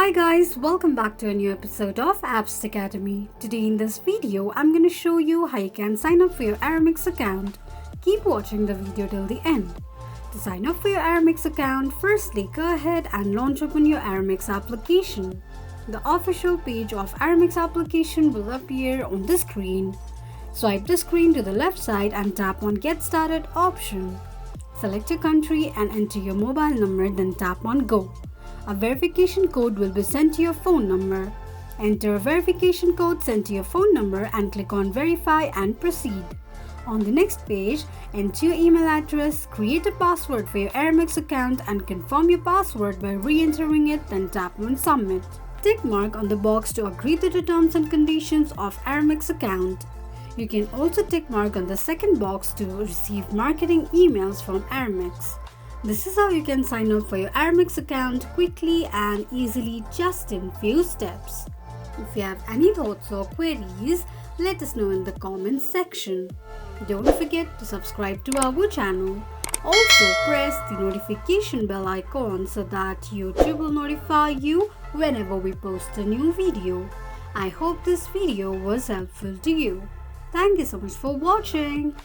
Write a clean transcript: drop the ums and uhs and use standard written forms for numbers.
Hi guys, welcome back to a new episode of Apps Academy. Today in this video, I'm going to show you how you can sign up for your Aramex account. Keep watching the video till the end. To sign up for your Aramex account, firstly go ahead and launch open your Aramex application. The official page of Aramex application will appear on the screen. Swipe the screen to the left side and tap on Get Started option. Select your country and enter your mobile number, then tap on Go. A verification code will be sent to your phone number. Enter a verification code sent to your phone number and click on Verify and proceed. On the next page, enter your email address, create a password for your Aramex account and confirm your password by re-entering it, then tap on Submit. Tick mark on the box to agree to the terms and conditions of Aramex account. You can also tick mark on the second box to receive marketing emails from Aramex. This is how you can sign up for your Aramex account quickly and easily just in few steps. If you have any thoughts or queries, let us know in the comments section. Don't forget to subscribe to our channel. Also press the notification bell icon so that YouTube will notify you whenever we post a new video. I hope this video was helpful to you. Thank you so much for watching.